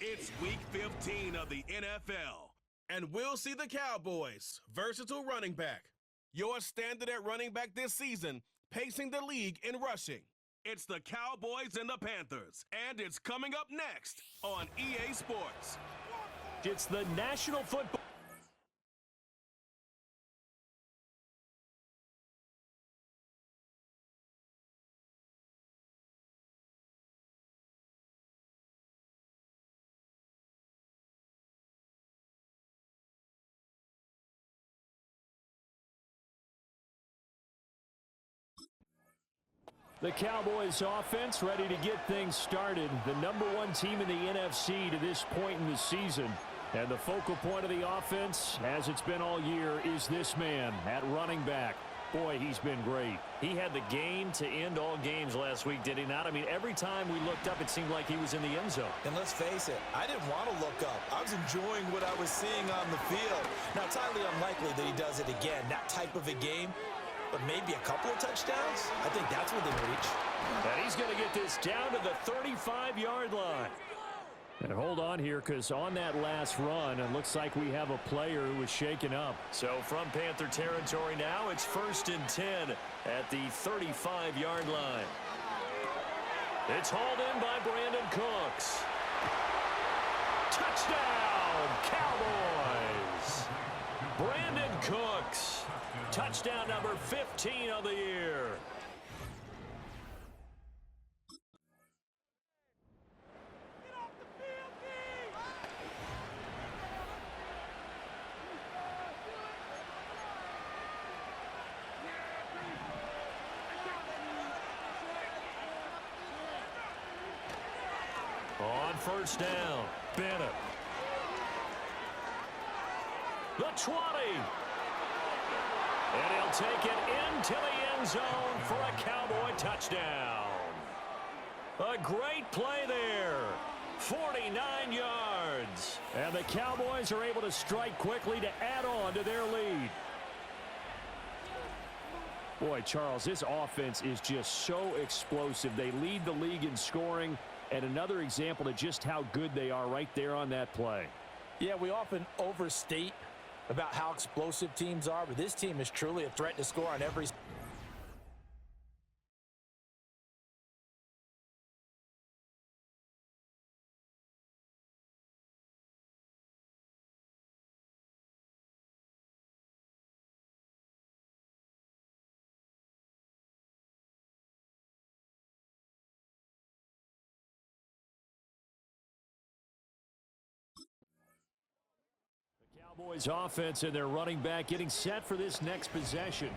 It's Week 15 of the NFL, and we'll see the Cowboys' versatile running back, your standard at running back this season, pacing the league in rushing. It's the Cowboys and the Panthers, and it's coming up next on EA Sports. It's the National Football. The Cowboys offense ready to get things started. The #1 team in the NFC to this point in the season. And the focal point of the offense, as it's been all year, is this man at running back. Boy, he's been great. He had the game to end all games last week, did he not? I mean, every time we looked up, it seemed like he was in the end zone. And let's face it, I didn't want to look up. I was enjoying what I was seeing on the field. Now, it's highly unlikely that he does it again, that type of a game. But maybe a couple of touchdowns? I think that's within reach. And he's going to get this down to the 35-yard line. And hold on here, because on that last run, it looks like we have a player who was shaken up. So from Panther territory now, it's 1st and 10 at the 35-yard line. It's hauled in by Brandon Cooks. Touchdown, Cowboys! Brandon Cooks. Touchdown number 15 of the year. On 1st down, Bennett. The 20. And he'll take it into the end zone for a Cowboy touchdown. A great play there. 49 yards. And the Cowboys are able to strike quickly to add on to their lead. Boy, Charles, this offense is just so explosive. They lead the league in scoring, and another example of just how good they are right there on that play. Yeah, we often overstate about how explosive teams are, but this team is truly a threat to score on every. Cowboys offense and their running back getting set for this next possession.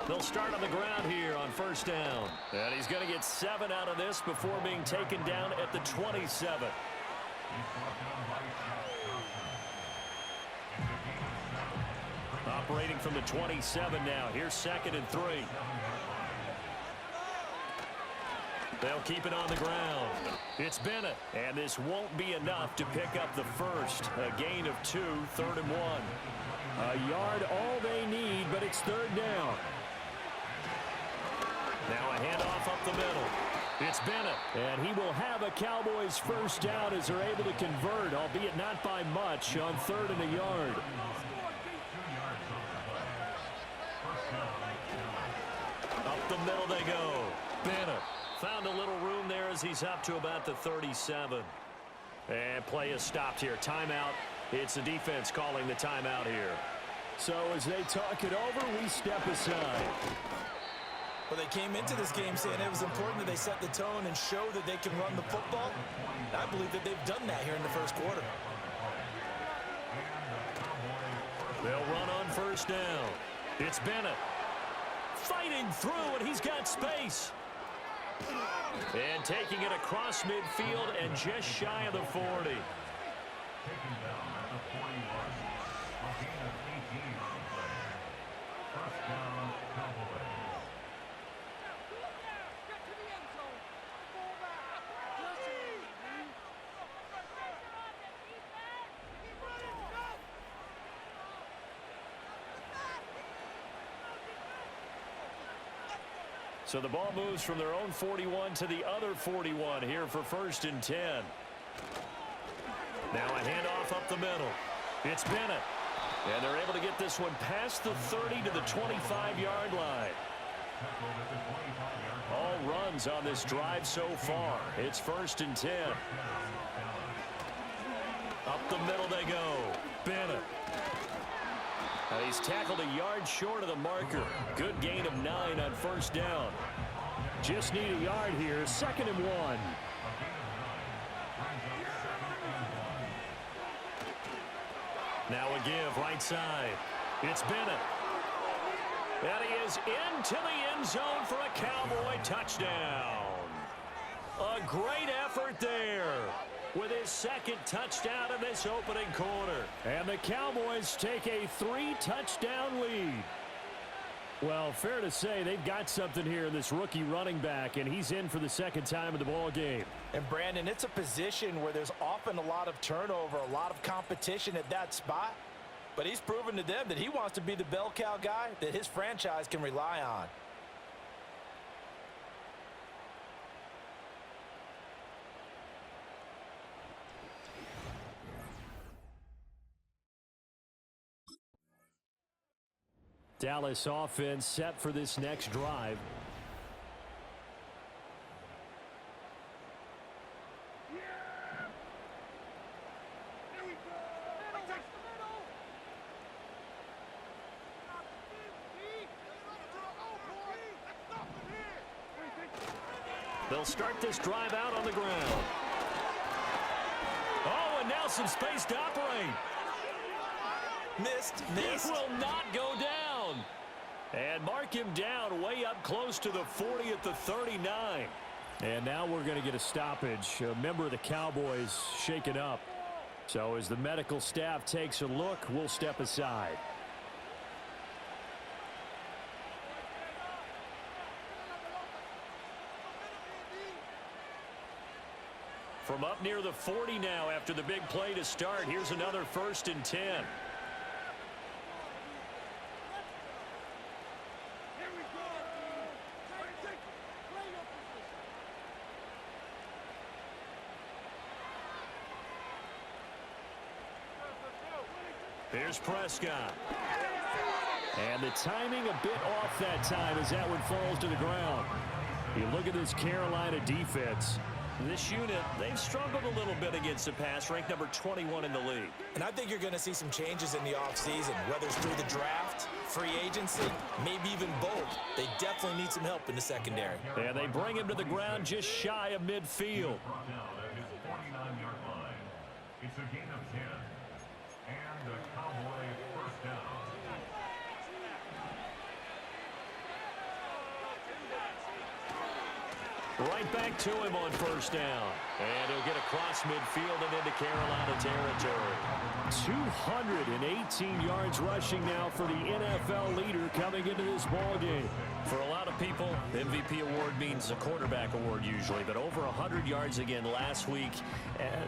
They'll start on the ground here on 1st down. And he's going to get 7 out of this before being taken down at the 27. Operating from the 27 now. Here's 2nd and 3. They'll keep it on the ground. It's Bennett. And this won't be enough to pick up the first. A gain of 2, 3rd and 1. A yard all they need, but it's 3rd down. Now a handoff up the middle. It's Bennett. And he will have a Cowboys 1st down as they're able to convert, albeit not by much, on 3rd and a yard. Up the middle they go. Bennett found a little room there as he's up to about the 37. And play is stopped here. Timeout. It's the defense calling the timeout here. So as they talk it over, we step aside. Well, they came into this game saying it was important that they set the tone and show that they can run the football. And I believe that they've done that here in the 1st quarter. They'll run on 1st down. It's Bennett. Fighting through, and he's got space. And taking it across midfield and just shy of the 40. So the ball moves from their own 41 to the other 41 here for 1st and 10. Now a handoff up the middle. It's Bennett. And they're able to get this one past the 30 to the 25-yard line. All runs on this drive so far. It's 1st and 10. Up the middle they go. Bennett. He's tackled a yard short of the marker. Good gain of 9 on 1st down. Just need a yard here. 2nd and 1. Now a give right side. It's Bennett. And he is into the end zone for a Cowboy touchdown. A great effort there with his 2nd touchdown in this opening quarter. And the Cowboys take a 3-touchdown lead. Well, fair to say they've got something here in this rookie running back, and he's in for the 2nd time of the ball game. And, Brandon, it's a position where there's often a lot of turnover, a lot of competition at that spot. But he's proven to them that he wants to be the bell cow guy that his franchise can rely on. Dallas offense set for this next drive. They'll start this drive out on the ground. Oh, and now some space to operate. Missed. He will not go down. And mark him down way up close to the 40 at the 39. And now we're going to get a stoppage. A member of the Cowboys shaken up. So as the medical staff takes a look, we'll step aside. From up near the 40 now after the big play to start, here's another 1st and 10. Here's Prescott. And the timing a bit off that time as that one falls to the ground. You look at this Carolina defense. This unit, they've struggled a little bit against the pass, ranked number 21 in the league. And I think you're going to see some changes in the offseason, whether it's through the draft, free agency, maybe even both. They definitely need some help in the secondary. And they bring him to the ground just shy of midfield. It's a gain of 10. And a Cowboy 1st down. Right back to him on 1st down. And he'll get across midfield and into Carolina territory. 218 yards rushing now for the NFL leader coming into this ball game. For a lot of people, MVP award means a quarterback award usually, but over 100 yards again last week.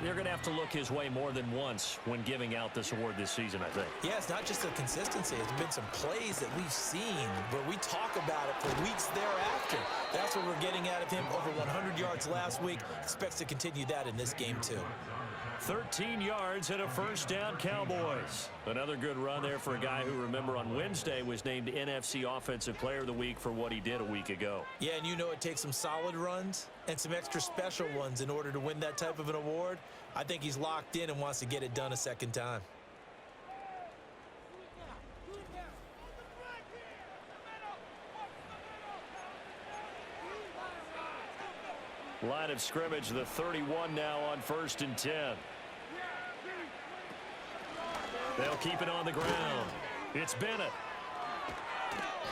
They're going to have to look his way more than once when giving out this award this season, I think. Yeah, it's not just the consistency. It's been some plays that we've seen where we talk about it for weeks thereafter. That's what we're getting out of him. Over 100 yards last week. Expects to continue that in this game, too. 13 yards and a 1st down, Cowboys. Another good run there for a guy who, remember, on Wednesday was named NFC Offensive Player of the Week for what he did a week ago. Yeah, and you know it takes some solid runs and some extra special ones in order to win that type of an award. I think he's locked in and wants to get it done a second time. Line of scrimmage, the 31 now on 1st and 10. They'll keep it on the ground. It's Bennett.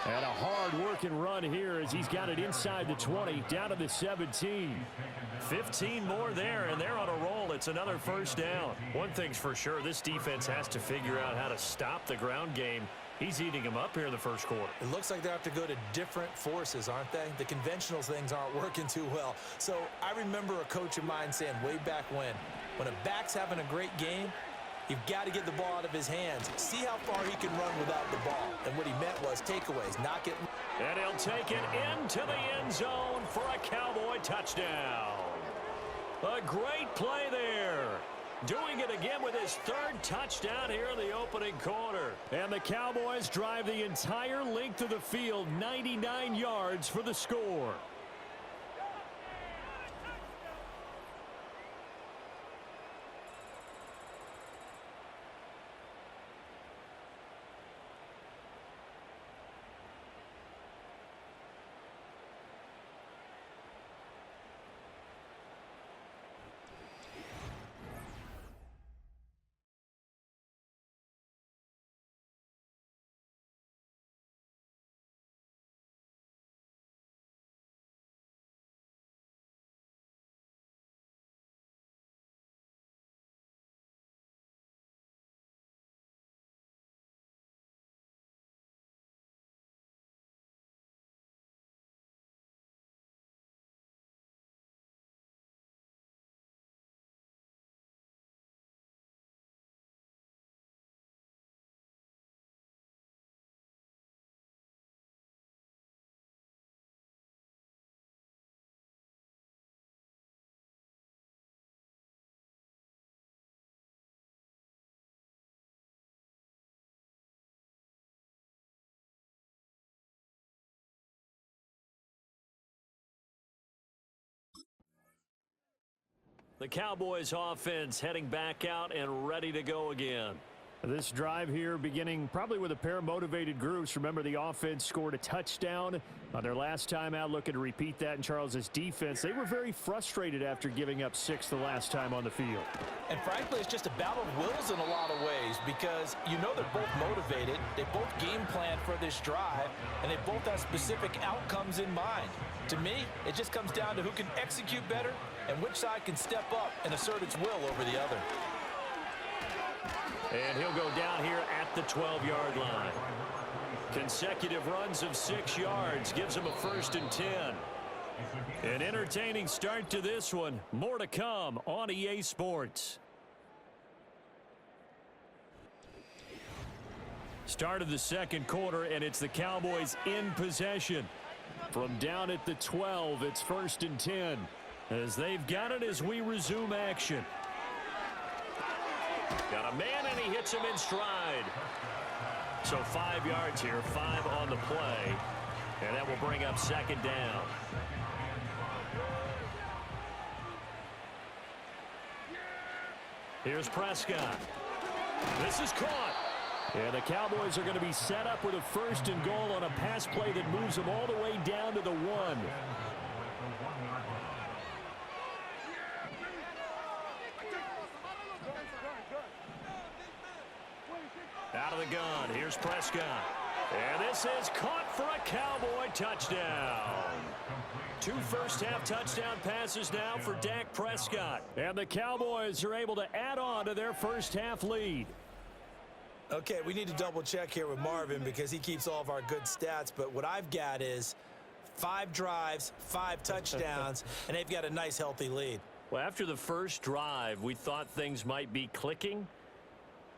And a hard-working run here as he's got it inside the 20, down to the 17. 15 more there, and they're on a roll. It's another 1st down. One thing's for sure, this defense has to figure out how to stop the ground game. He's eating them up here in the 1st quarter. It looks like they have to go to different forces, aren't they? The conventional things aren't working too well. So I remember a coach of mine saying way back when a back's having a great game, You've got to get the ball out of his hands. See how far he can run without the ball. And what he meant was takeaways, not get... And he'll take it into the end zone for a Cowboy touchdown. A great play there. Doing it again with his third touchdown here in the opening quarter. And the Cowboys drive the entire length of the field, 99 yards for the score. The Cowboys offense heading back out and ready to go again. This drive here beginning probably with a pair of motivated groups. Remember, the offense scored a touchdown on their last time out, looking to repeat that in Charles's defense. They were very frustrated after giving up 6 the last time on the field. And frankly, it's just a battle of wills in a lot of ways because you know they're both motivated. They both game plan for this drive, and they both have specific outcomes in mind. To me, it just comes down to who can execute better and which side can step up and assert its will over the other. And he'll go down here at the 12-yard line. Consecutive runs of 6 yards gives him a 1st and 10. An entertaining start to this one. More to come on EA Sports. Start of the second quarter, and it's the Cowboys in possession. From down at the 12, it's 1st and 10. As they've got it as we resume action. Got a man, and he hits him in stride. So 5 yards here, 5 on the play. And that will bring up 2nd down. Here's Prescott. This is caught. And the Cowboys are going to be set up with a 1st and goal on a pass play that moves them all the way down to the 1. Out of the gun, here's Prescott. And this is caught for a Cowboy touchdown. 2 first-half touchdown passes now for Dak Prescott. And the Cowboys are able to add on to their first-half lead. Okay, we need to double-check here with Marvin because he keeps all of our good stats, but what I've got is 5 drives, 5 touchdowns, and they've got a nice, healthy lead. Well, after the first drive, we thought things might be clicking.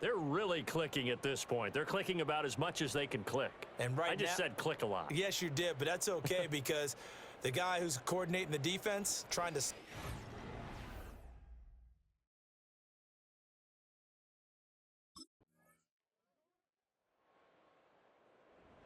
They're really clicking at this point. They're clicking about as much as they can click. And right I just said click a lot. Yes, you did, but that's okay because the guy who's coordinating the defense, trying to...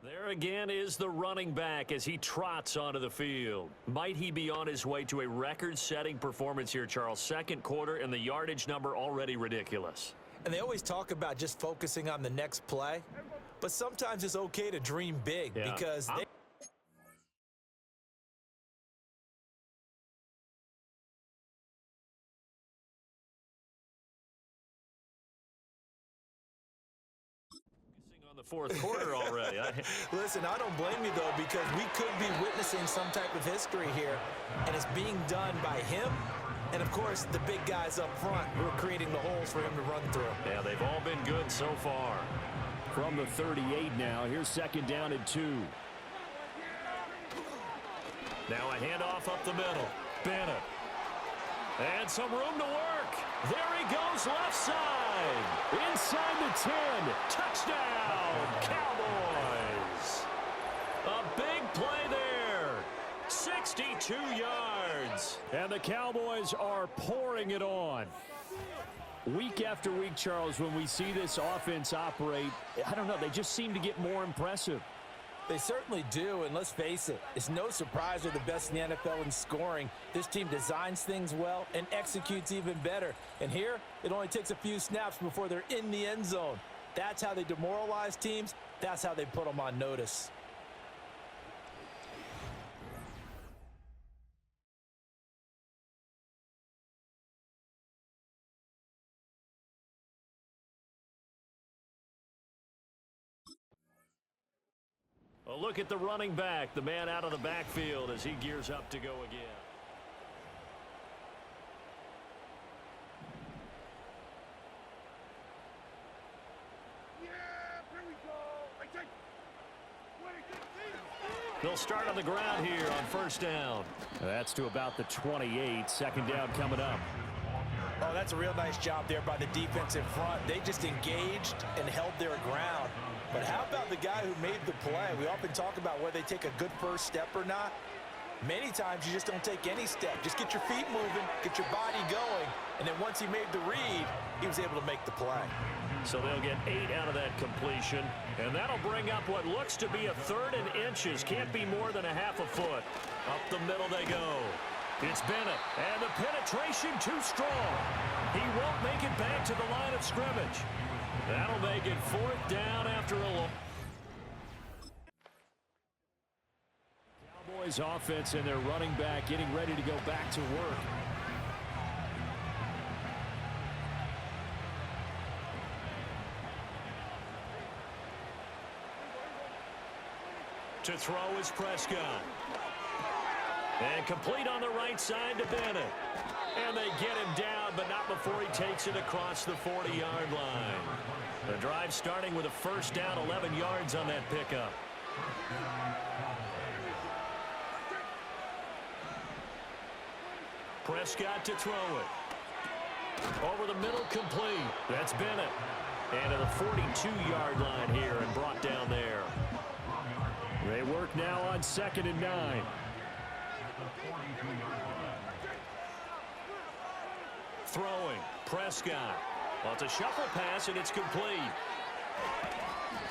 There again is the running back as he trots onto the field. Might he be on his way to a record-setting performance here, Charles? Second quarter, and the yardage number already ridiculous. And they always talk about just focusing on the next play, but sometimes it's okay to dream big because they... On the fourth quarter already. Listen, I don't blame you, though, because we could be witnessing some type of history here, and it's being done by him. And, of course, the big guys up front who are creating the holes for him to run through. Yeah, they've all been good so far. From the 38 now, here's 2nd down and 2. Now a handoff up the middle. Bennett. And some room to work. There he goes left side. Inside the 10. Touchdown, Cowboys. A big play there. 62 yards. And the Cowboys are pouring it on. Week after week, Charles, when we see this offense operate, I don't know, they just seem to get more impressive. They certainly do, and let's face it, it's no surprise they're the best in the NFL in scoring. This team designs things well and executes even better. And here, it only takes a few snaps before they're in the end zone. That's how they demoralize teams. That's how they put them on notice. A look at the running back, the man out of the backfield as he gears up to go again. They'll start on the ground here on first down. That's to about the 28. Second down coming up. Oh, that's a real nice job there by the defense in front. They just engaged and held their ground. But how about the guy who made the play? We often talk about whether they take a good first step or not. Many times you just don't take any step. Just get your feet moving, get your body going, and then once he made the read, he was able to make the play. So they'll get 8 out of that completion, and that'll bring up what looks to be a 3rd and inches. Can't be more than a half a foot. Up the middle they go. It's Bennett, and the penetration too strong. He won't make it back to the line of scrimmage. That'll make it 4th down after a long. Cowboys offense and their running back getting ready to go back to work. To throw is Prescott. And complete on the right side to Bennett. And they get him down, but not before he takes it across the 40-yard line. The drive starting with a first down, 11 yards on that pickup. Prescott to throw it. Over the middle, complete. That's Bennett. And to the 42-yard line here and brought down there. They work now on 2nd and 9. Throwing, Prescott. Well, it's a shuffle pass, and it's complete.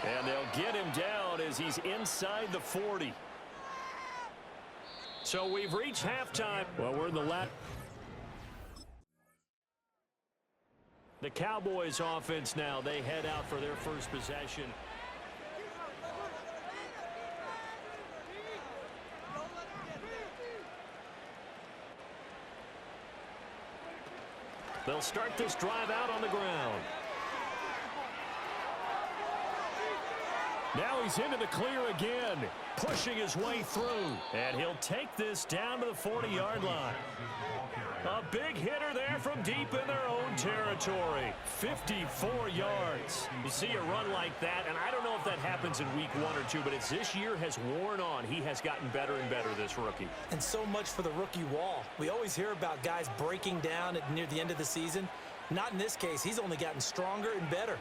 And they'll get him down as he's inside the 40. So we've reached halftime. Well, we're in the last. The Cowboys offense now, they head out for their first possession. They'll start this drive out on the ground. Now he's into the clear again. Pushing his way through. And he'll take this down to the 40-yard line. A big hitter there from deep in their own territory. 54 yards. You see a run like that, and I don't know if that happens in week 1 or 2, but as this year has worn on, he has gotten better and better, this rookie. And so much for the rookie wall. We always hear about guys breaking down near the end of the season. Not in this case. He's only gotten stronger and better.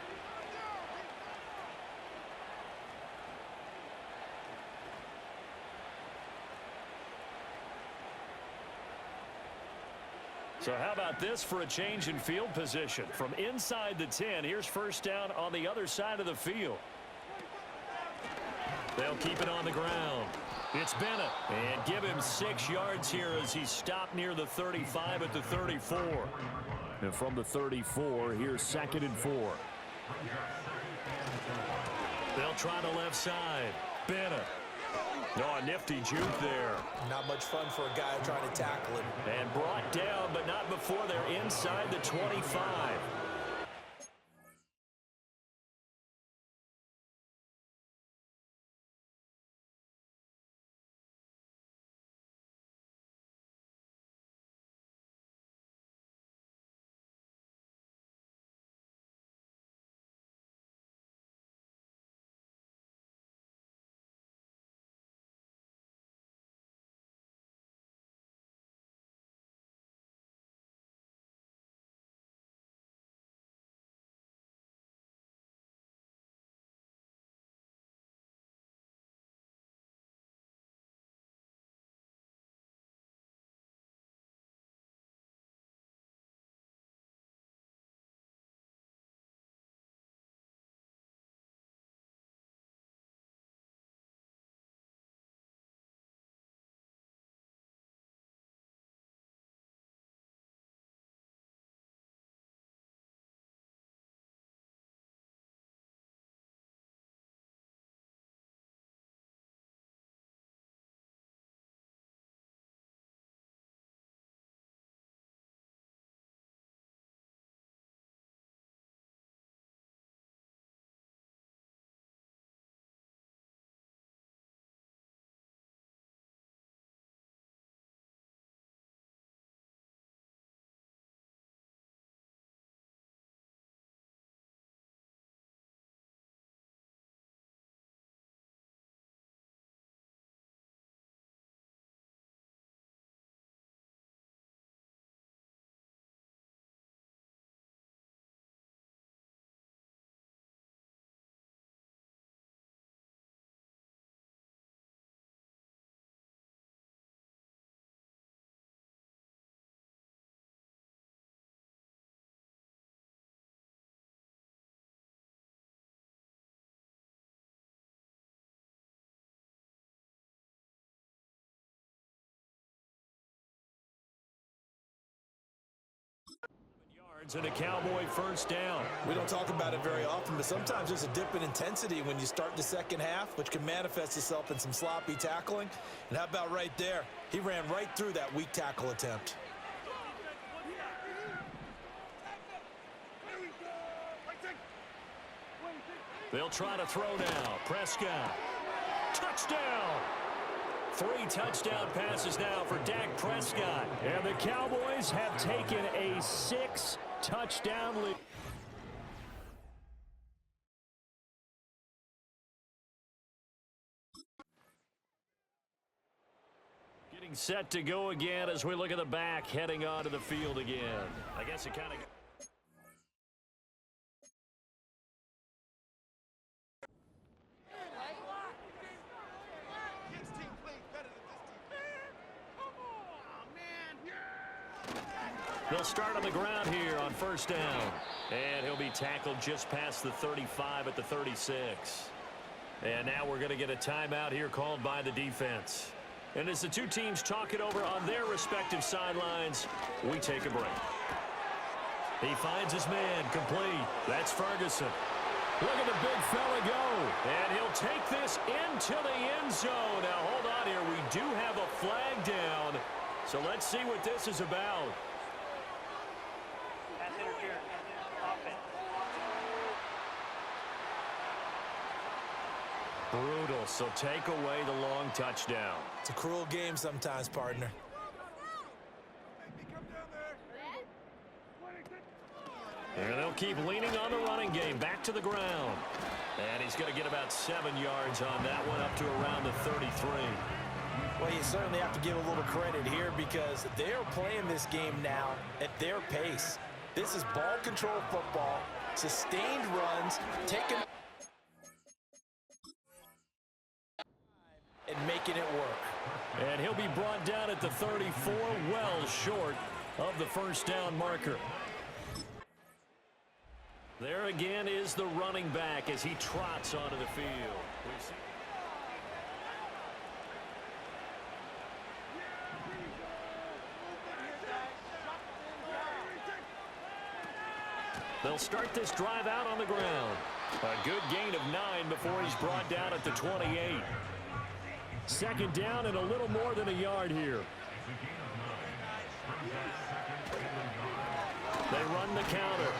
So how about this for a change in field position? From inside the 10, here's first down on the other side of the field. They'll keep it on the ground. It's Bennett. And give him 6 yards here as he's stopped near the 35 at the 34. And from the 34, here's 2nd and 4. They'll try the left side. Bennett. Oh, a nifty juke there. Not much fun for a guy trying to tackle him. And brought down, but not before they're inside the 25. And a Cowboy first down. We don't talk about it very often, but sometimes there's a dip in intensity when you start the second half, which can manifest itself in some sloppy tackling. And how about right there? He ran right through that weak tackle attempt. They'll try to throw now. Prescott. Touchdown! 3 touchdown passes now for Dak Prescott. And the Cowboys have taken a 6-touchdown lead. Getting set to go again as we look at the back, heading onto the field again. I guess it kind of... They'll start on the ground here on first down. And he'll be tackled just past the 35 at the 36. And now we're going to get a timeout here called by the defense. And as the two teams talk it over on their respective sidelines, we take a break. He finds his man complete. That's Ferguson. Look at the big fella go. And he'll take this into the end zone. Now hold on here. We do have a flag down. So let's see what this is about. Brutal, so take away the long touchdown. It's a cruel game sometimes, partner. And they'll keep leaning on the running game. Back to the ground. And he's going to get about 7 yards on that one, up to around the 33. Well, you certainly have to give a little credit here because they're playing this game now at their pace. This is ball control football, sustained runs, taking and making it work. And he'll be brought down at the 34, well short of the first down marker. There again is the running back as he trots onto the field. They'll start this drive out on the ground. A good gain of 9 before he's brought down at the 28. Second down and a little more than a yard here. They run the counter.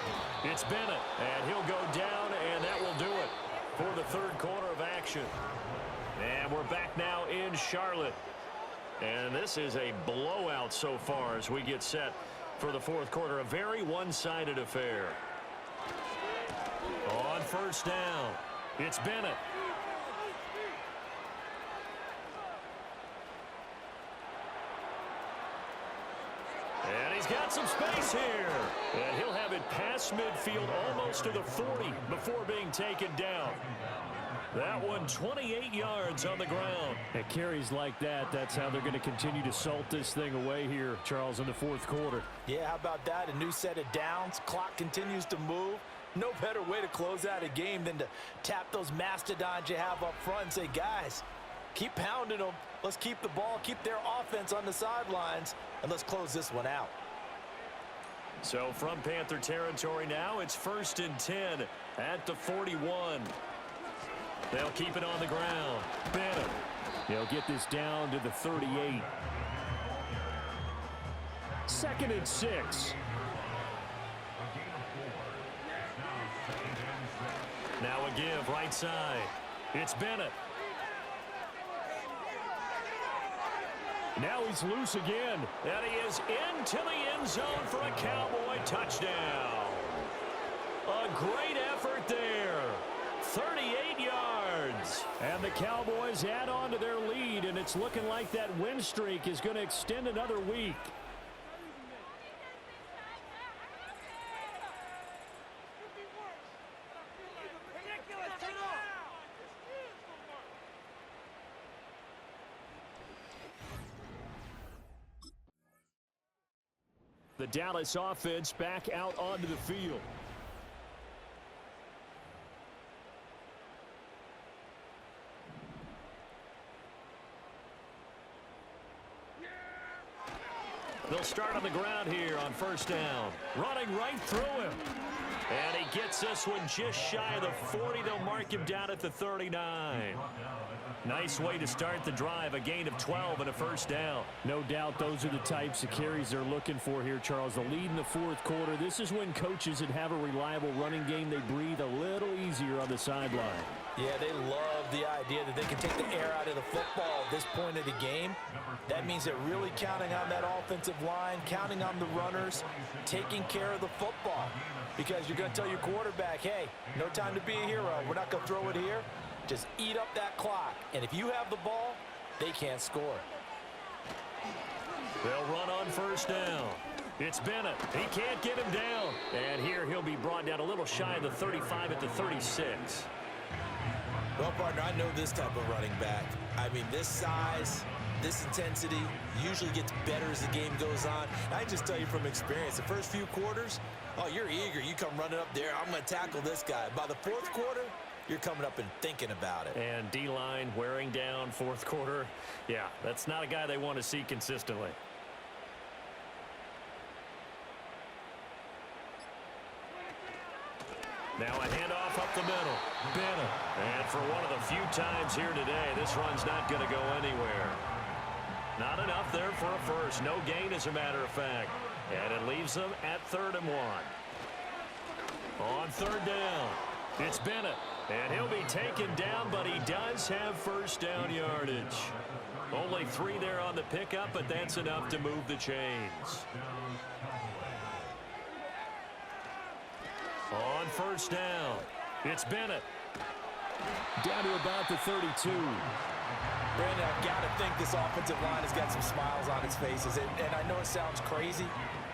It's Bennett, and he'll go down, and that will do it for the third quarter of action. And we're back now in Charlotte. And this is a blowout so far as we get set for the fourth quarter. A very one-sided affair. On first down, it's Bennett. And he's got some space here. And he'll have it past midfield almost to the 40 before being taken down. That one 28 yards on the ground. At carries like that, that's how they're going to continue to salt this thing away here, Charles, in the fourth quarter. Yeah, how about that? A new set of downs. Clock continues to move. No better way to close out a game than to tap those mastodons you have up front and say, guys, keep pounding them. Let's keep the ball, keep their offense on the sidelines, and let's close this one out. So from Panther territory now, it's 1st and 10 at the 41. They'll keep it on the ground. Bennett. They'll get this down to the 38. 2nd and 6. Now a give right side. It's Bennett. Now he's loose again. And he is into the end zone for a Cowboy touchdown. A great effort there. 38 yards. And the Cowboys add on to their lead, and it's looking like that win streak is going to extend another week. The Dallas offense back out onto the field. They'll start on the ground here on first down. Running right through him. And he gets this one just shy of the 40. They'll mark him down at the 39. Nice way to start the drive. A gain of 12 and a first down. No doubt those are the types of carries they're looking for here, Charles. The lead in the fourth quarter. This is when coaches that have a reliable running game, they breathe a little easier on the sideline. Yeah, they love the idea that they can take the air out of the football at this point of the game. That means they're really counting on that offensive line, counting on the runners, taking care of the football. Because you're going to tell your quarterback, hey, no time to be a hero. We're not going to throw it here. Just eat up that clock. And if you have the ball, they can't score. They'll run on first down. It's Bennett. He can't get him down. And here he'll be brought down a little shy of the 35 at the 36. Well, partner, I know this type of running back. I mean, this size, this intensity usually gets better as the game goes on. I just tell you from experience, the first few quarters, oh, you're eager. You come running up there. I'm going to tackle this guy. By the fourth quarter, you're coming up and thinking about it. And D-line wearing down fourth quarter. Yeah, that's not a guy they want to see consistently. Now a handoff up the middle. Bennett. And for one of the few times here today, this run's not going to go anywhere. Not enough there for a first. No gain, as a matter of fact. And it leaves them at 3rd and 1. On 3rd down, it's Bennett. And he'll be taken down, but he does have first down yardage. Only 3 there on the pickup, but that's enough to move the chains. On first down, it's Bennett. Down to about the 32. Brandon, I've got to think this offensive line has got some smiles on its faces. And I know it sounds crazy,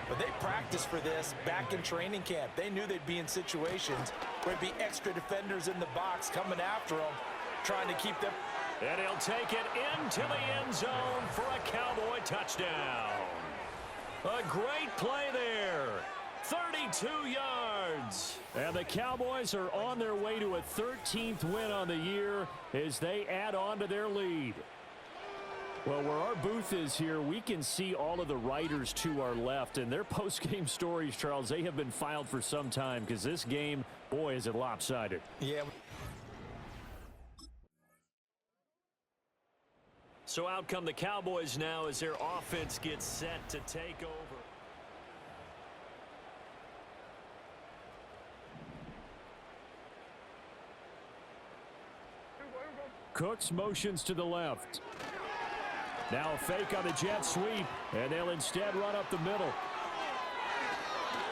but they practiced for this back in training camp. They knew they'd be in situations where there'd be extra defenders in the box coming after them, trying to keep them. And he'll take it into the end zone for a Cowboy touchdown. A great play there. 32 yards. And the Cowboys are on their way to a 13th win on the year as they add on to their lead. Well, where our booth is here, we can see all of the writers to our left, and their post-game stories, Charles, they have been filed for some time because this game, boy, is it lopsided. Yeah. So out come the Cowboys now as their offense gets set to take over. Cooks motions to the left. Now a fake on the jet sweep, and they'll instead run up the middle.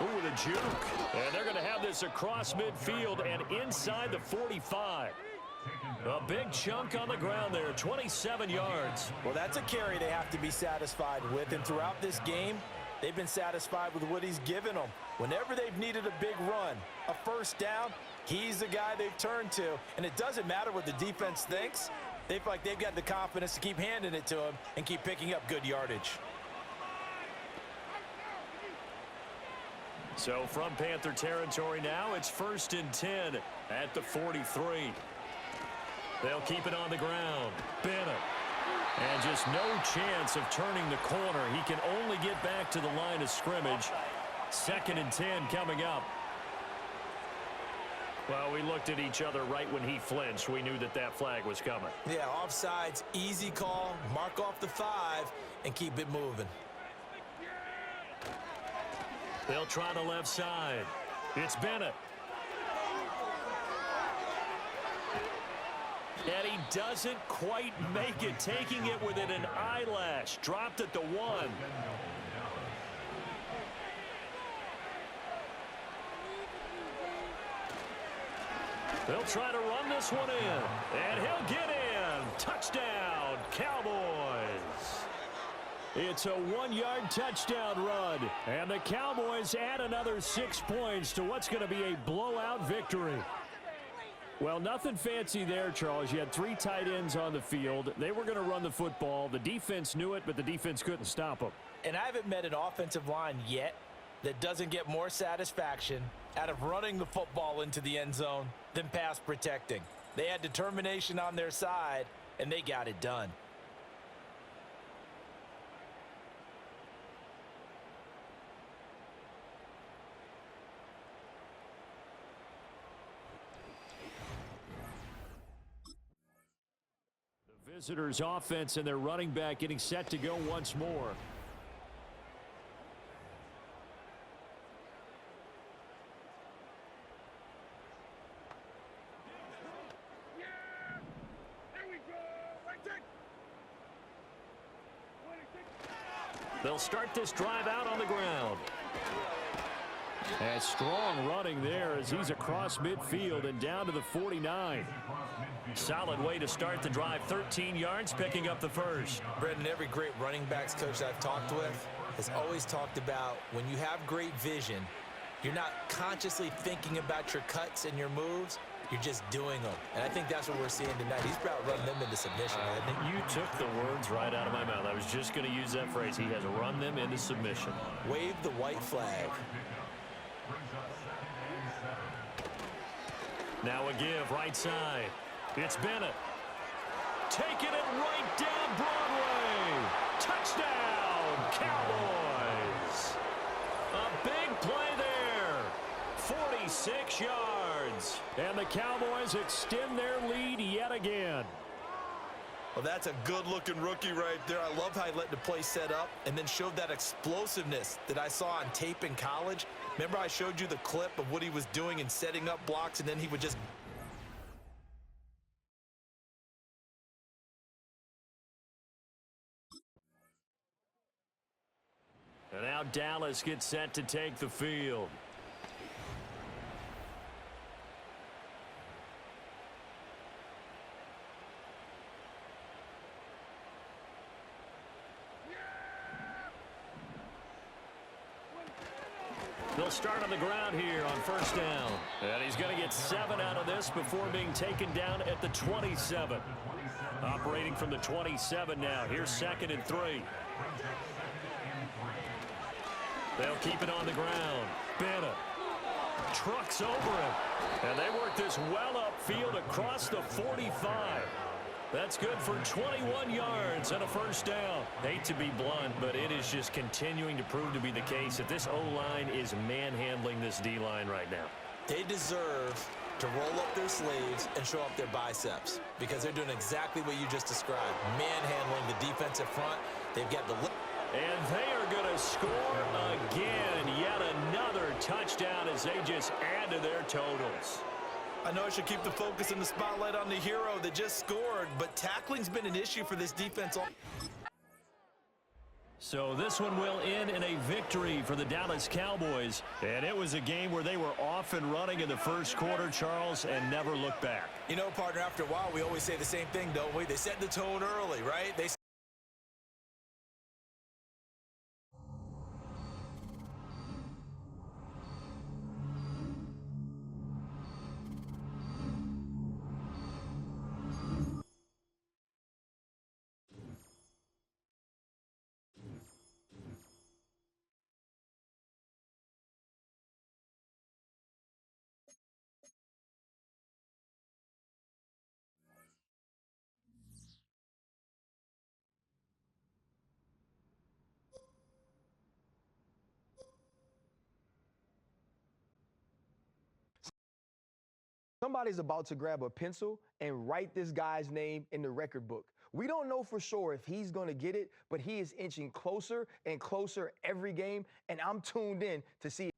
Ooh, the juke. And they're going to have this across midfield and inside the 45. A big chunk on the ground there, 27 yards. Well, that's a carry they have to be satisfied with. And throughout this game, they've been satisfied with what he's given them. Whenever they've needed a big run, a first down, he's the guy they've turned to. And it doesn't matter what the defense thinks. They feel like they've got the confidence to keep handing it to him and keep picking up good yardage. So from Panther territory now, it's 1st and 10 at the 43. They'll keep it on the ground. Bennett. And just no chance of turning the corner. He can only get back to the line of scrimmage. 2nd and 10 coming up. Well, we looked at each other right when he flinched. We knew that that flag was coming. Yeah, offsides, easy call. Mark off the 5 and keep it moving. They'll try the left side. It's Bennett. And he doesn't quite make it, taking it within an eyelash. Dropped at the 1. They'll try to run this one in. And he'll get in. Touchdown, Cowboys. It's a 1-yard touchdown run. And the Cowboys add another 6 points to what's going to be a blowout victory. Well, nothing fancy there, Charles. You had 3 tight ends on the field. They were going to run the football. The defense knew it, but the defense couldn't stop them. And I haven't met an offensive line yet that doesn't get more satisfaction out of running the football into the end zone than pass protecting. They had determination on their side, and they got it done. Visitors offense and their running back getting set to go once more. They'll start this drive out on the ground. And strong running there as he's across midfield and down to the 49. Solid way to start the drive. 13 yards, picking up the first. Brendan, every great running backs coach I've talked with has always talked about when you have great vision, you're not consciously thinking about your cuts and your moves. You're just doing them. And I think that's what we're seeing tonight. He's about running them into submission, hasn't he? You took the words right out of my mouth. I was just going to use that phrase. He has run them into submission. Wave the white flag. Now a give, right side. It's Bennett. Taking it right down Broadway. Touchdown, Cowboys. A big play there. 46 yards. And the Cowboys extend their lead yet again. Well, that's a good-looking rookie right there. I love how he let the play set up and then showed that explosiveness that I saw on tape in college. Remember I showed you the clip of what he was doing and setting up blocks, and then he would just... And now Dallas gets set to take the field. They'll start on the ground here on first down. And he's going to get 7 out of this before being taken down at the 27. Operating from the 27 now. Here's 2nd and 3. They'll keep it on the ground. Bennett trucks over him. And they work this well upfield across the 45. That's good for 21 yards and a first down. Hate to be blunt, but it is just continuing to prove to be the case that this O-line is manhandling this D-line right now. They deserve to roll up their sleeves and show up their biceps because they're doing exactly what you just described, manhandling the defensive front. They've got the... And they are going to score again. Yet another touchdown as they just add to their totals. I know I should keep the focus and the spotlight on the hero that just scored, but tackling's been an issue for this defense. So this one will end in a victory for the Dallas Cowboys. And it was a game where they were off and running in the first quarter, Charles, and never looked back. You know, partner, after a while, we always say the same thing, don't we? They set the tone early, right? They Somebody's about to grab a pencil and write this guy's name in the record book. We don't know for sure if he's going to get it, but he is inching closer and closer every game, and I'm tuned in to see